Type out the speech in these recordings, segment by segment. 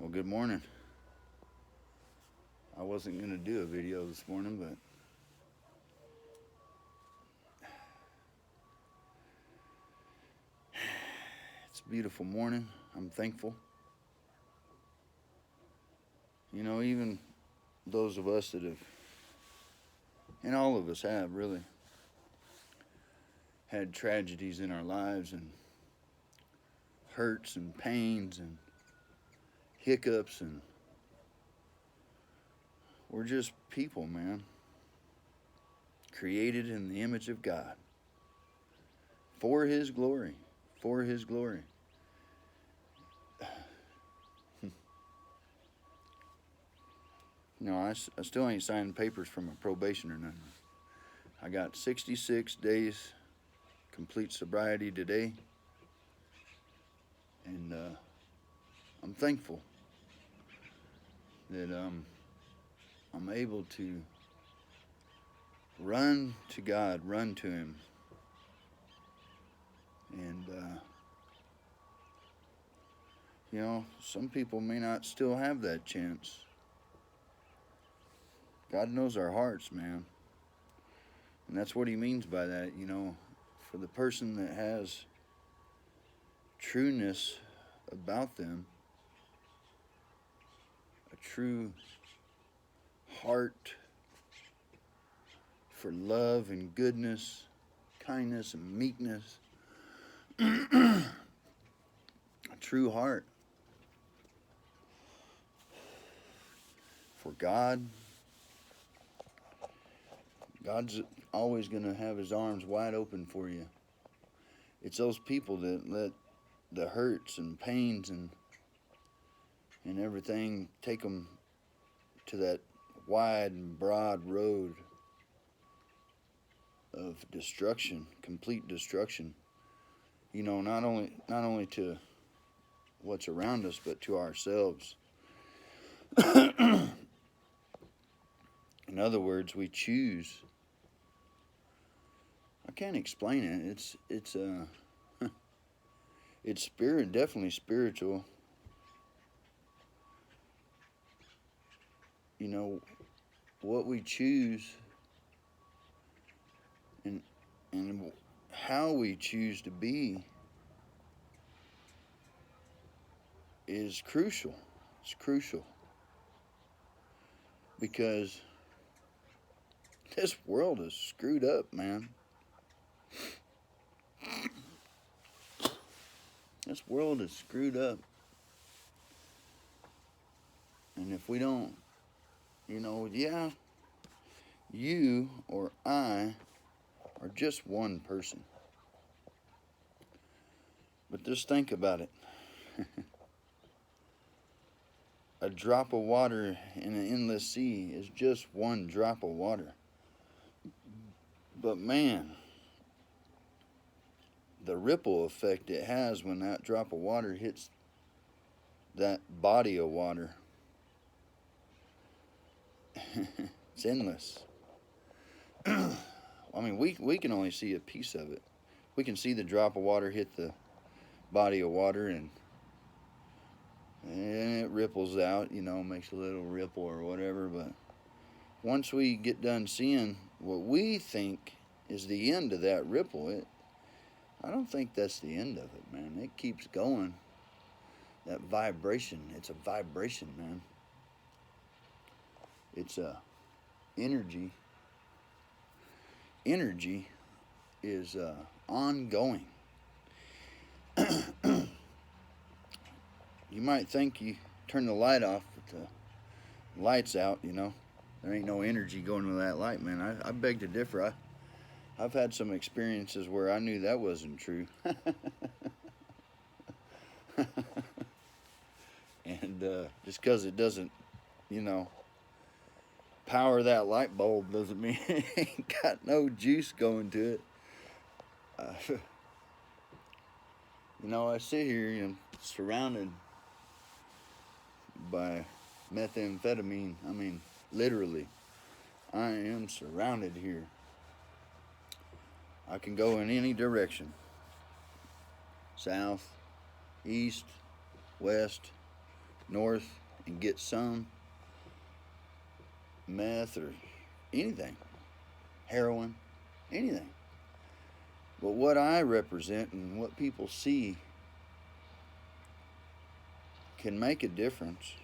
Well, good morning. I wasn't going to do a video this morning, but it's a beautiful morning. I'm thankful. Even those of us that have, and all of us have really, had tragedies in our lives and hurts and pains and hiccups, and we're just people, man. Created in the image of God. For His glory. For His glory. I still ain't signed papers from a probation or nothing. I got 66 days complete sobriety today. And I'm thankful that I'm able to run to God, run to Him. And, some people may not still have that chance. God knows our hearts, man. And that's what He means by that, for the person that has trueness about them, a true heart for love and goodness, kindness and meekness, a true heart for God. God's always going to have His arms wide open for you. It's those people that let the hurts and pains and everything take them to that wide and broad road of destruction, complete destruction. Not only to what's around us, but to ourselves. In other words, we choose. I can't explain it. It's spirit, definitely spiritual. What we choose and how we choose to be is crucial. It's crucial. Because this world is screwed up, man. This world is screwed up. And if we don't, you or I are just one person. But just think about it. A drop of water in an endless sea is just one drop of water. But man, the ripple effect it has when that drop of water hits that body of water, it's endless. We can only see a piece of it. We can see the drop of water hit the body of water, and it ripples out, makes a little ripple or whatever. But once we get done seeing what we think is the end of that ripple, I don't think that's the end of it, man. It keeps going. That vibration, it's a vibration, man. It's a energy. Energy is ongoing. You might think you turn the light off, but the light's out, There ain't no energy going to that light, man. I beg to differ. I've had some experiences where I knew that wasn't true. And just because it doesn't, power that light bulb doesn't mean it ain't got no juice going to it. I sit here, surrounded by methamphetamine. Literally, I am surrounded here. I can go in any direction. South, east, west, north and get some meth or anything, heroin, anything. But what I represent and what people see can make a difference,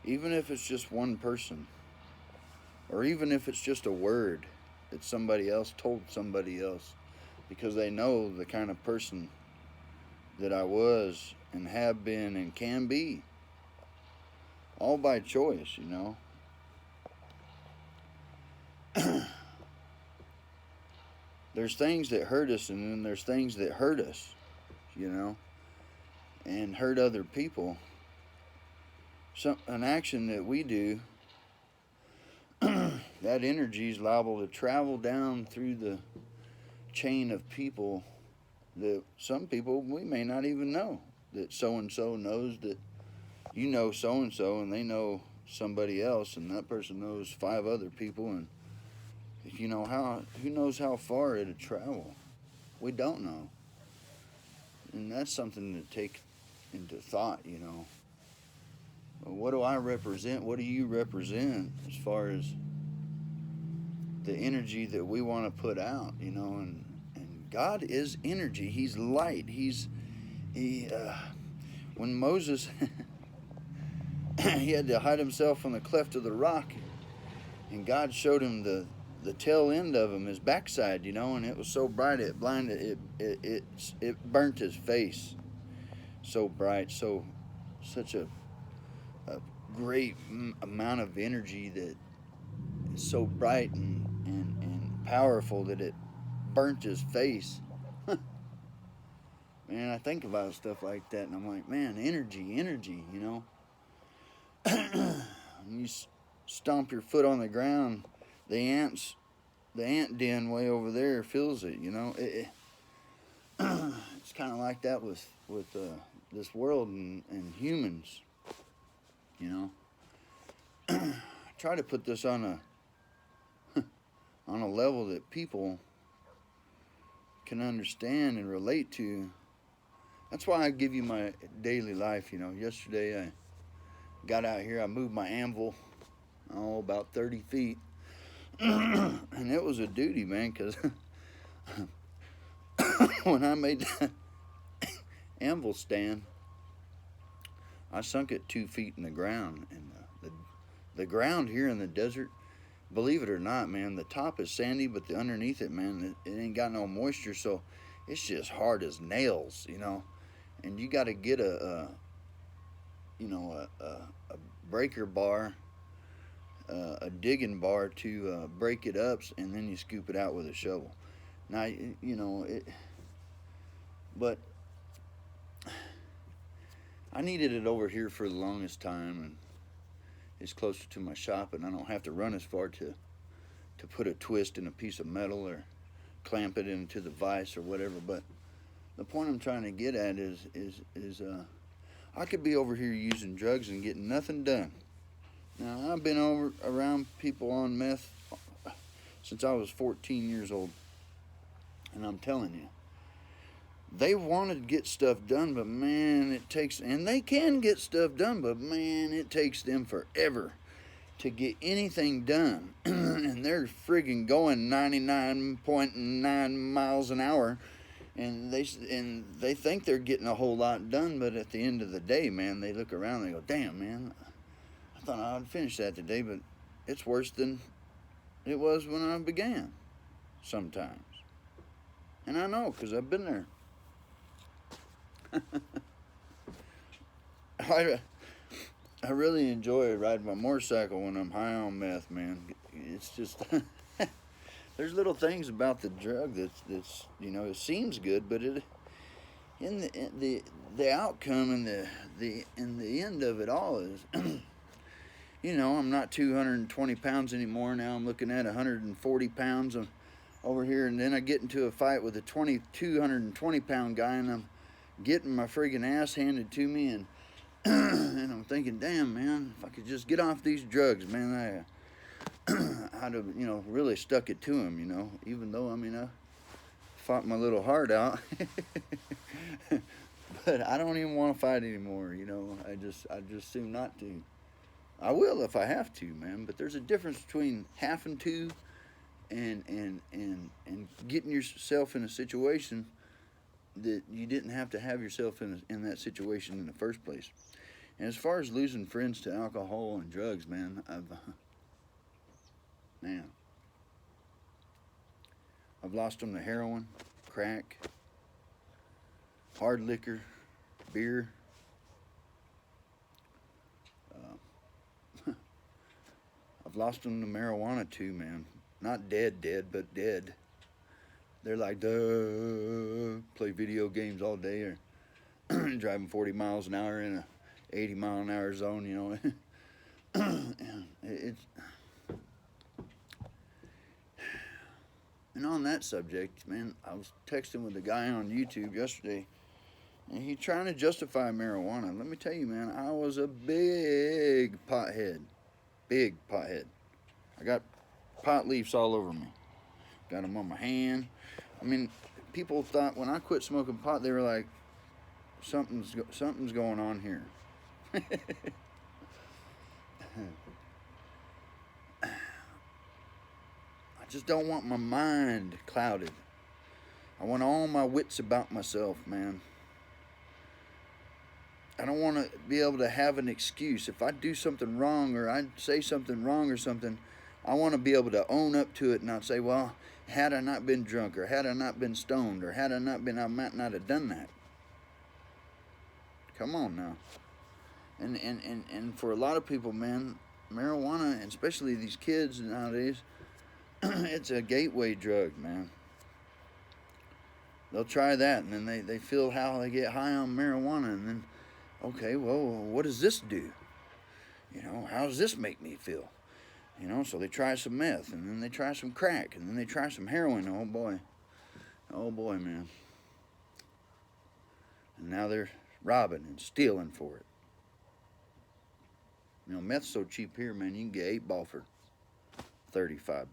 even if it's just one person, or even if it's just a word that somebody else told somebody else, because they know the kind of person that I was and have been and can be, all by choice, you know. There's things that hurt us, and then there's things that hurt us, you know, and hurt other people. An action that we do, that energy is liable to travel down through the chain of people that some people we may not even know. That so-and-so knows that you know so-and-so, and they know somebody else, and that person knows 5 other people, and you know how, who knows how far it'll travel? We don't know. And that's something to take into thought, you know. What do I represent? What do you represent as far as the energy that we want to put out, you know? And God is energy. He's light. When Moses, he had to hide himself in the cleft of the rock, and God showed him the tail end of him, his backside, you know, and it was so bright it blinded, it burnt his face. So bright, such a great amount of energy that is so bright and powerful that it burnt his face. Man, I think about stuff like that, and I'm like, man, energy, you know. When you stomp your foot on the ground, the ant den way over there feels it, you know. It's kind of like that with this world and humans, you know. I try to put this on a level that people can understand and relate to. That's why I give you my daily life, you know. Yesterday I got out here, I moved my anvil, about 30 feet. And it was a duty, man, because when I made that anvil stand, I sunk it 2 feet in the ground. And the ground here in the desert, believe it or not, man, the top is sandy, but the underneath it, man, it ain't got no moisture, so it's just hard as nails, you know. And you got to get a breaker bar, a digging bar to break it up, and then you scoop it out with a shovel. Now, you know, but I needed it over here for the longest time, and it's closer to my shop, and I don't have to run as far to put a twist in a piece of metal or clamp it into the vise or whatever. But the point I'm trying to get at is I could be over here using drugs and getting nothing done. Now, I've been around people on meth since I was 14 years old, and I'm telling you, they want to get stuff done, but man, it takes, and they can get stuff done, but man, it takes them forever to get anything done. And they're friggin' going 99.9 miles an hour, and they think they're getting a whole lot done, but at the end of the day, man, they look around and they go, damn, man, I thought I'd finish that today, but it's worse than it was when I began sometimes. And I know, because I've been there. I really enjoy riding my motorcycle when I'm high on meth, man. It's just there's little things about the drug that's you know, it seems good, but it in the outcome and the end of it all is you know, I'm not 220 pounds anymore. Now I'm looking at 140 pounds over here, and then I get into a fight with a 220 pound guy, and I'm getting my friggin' ass handed to me, and and I'm thinking, damn, man, if I could just get off these drugs, man, I'd have, you know, really stuck it to him, you know, even though, I mean, I fought my little heart out. But I don't even want to fight anymore. I just assume not to. I will if I have to, man. But there's a difference between having to and getting yourself in a situation that you didn't have to have yourself in that situation in the first place. And as far as losing friends to alcohol and drugs, man, man, I've lost them to heroin, crack, hard liquor, beer. I've lost them to marijuana too, man. Not dead, but dead. They're like, duh, play video games all day or driving 40 miles an hour in a 80-mile-an-hour zone, it's. And on that subject, man, I was texting with a guy on YouTube yesterday, and he trying to justify marijuana. Let me tell you, man, I was a big pothead. Big pothead. I got pot leaves all over me. Got them on my hand. I mean, people thought when I quit smoking pot, they were like, something's going on here. I just don't want my mind clouded. I want all my wits about myself, man. I don't want to be able to have an excuse. If I do something wrong or I say something wrong or something, I want to be able to own up to it and not say, well, had I not been drunk or had I not been stoned or had I not been, I might not have done that. Come on now. And for a lot of people, man, marijuana, and especially these kids nowadays, it's a gateway drug, man. They'll try that, and then they feel how they get high on marijuana, and then, okay, well, what does this do? How does this make me feel? So they try some meth, and then they try some crack, and then they try some heroin. Oh boy, man. And now they're robbing and stealing for it. Meth's so cheap here, man, you can get 8 ball for $35.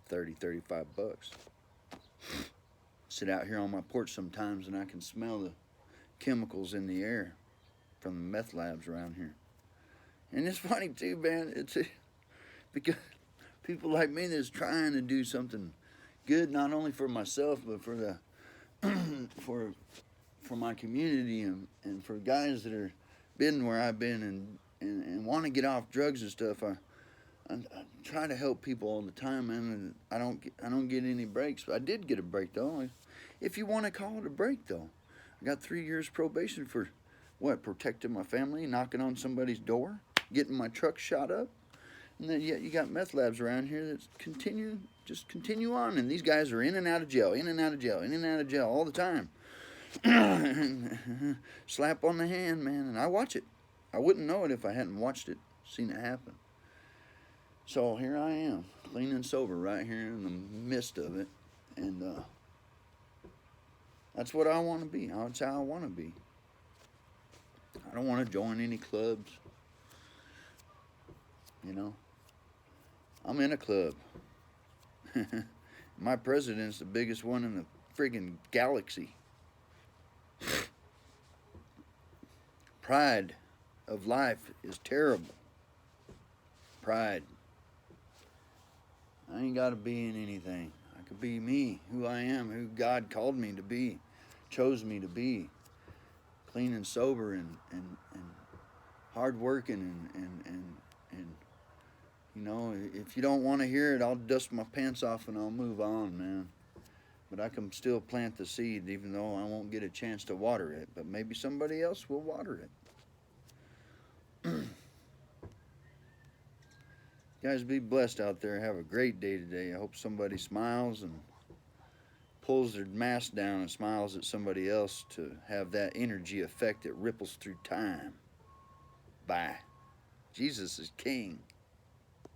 35 bucks. Sit out here on my porch sometimes and I can smell the chemicals in the air from the meth labs around here. And it's funny too, man. It's because people like me that's trying to do something good, not only for myself, but for the for my community and for guys that are been where I've been and want to get off drugs and stuff. I try to help people all the time, man, and I don't get any breaks. But I did get a break though, if you want to call it a break though. I got 3 years probation for what? Protecting my family, knocking on somebody's door, getting my truck shot up, and then yet you got meth labs around here that just continue on, and these guys are in and out of jail, in and out of jail, in and out of jail all the time. Slap on the hand, man, and I watch it. I wouldn't know it if I hadn't watched it, seen it happen. So here I am, clean and sober, right here in the midst of it, and that's what I want to be. That's how I want to be. I don't want to join any clubs. I'm in a club. My president's the biggest one in the friggin' galaxy. Pride of life is terrible. Pride. I ain't got to be in anything. I could be me, who I am, who God called me to be, chose me to be. Clean and sober and hard working and if you don't want to hear it, I'll dust my pants off and I'll move on, man. But I can still plant the seed even though I won't get a chance to water it. But maybe somebody else will water it. Guys, be blessed out there. Have a great day today. I hope somebody smiles and pulls their mask down and smiles at somebody else to have that energy effect that ripples through time. Bye. Jesus is King.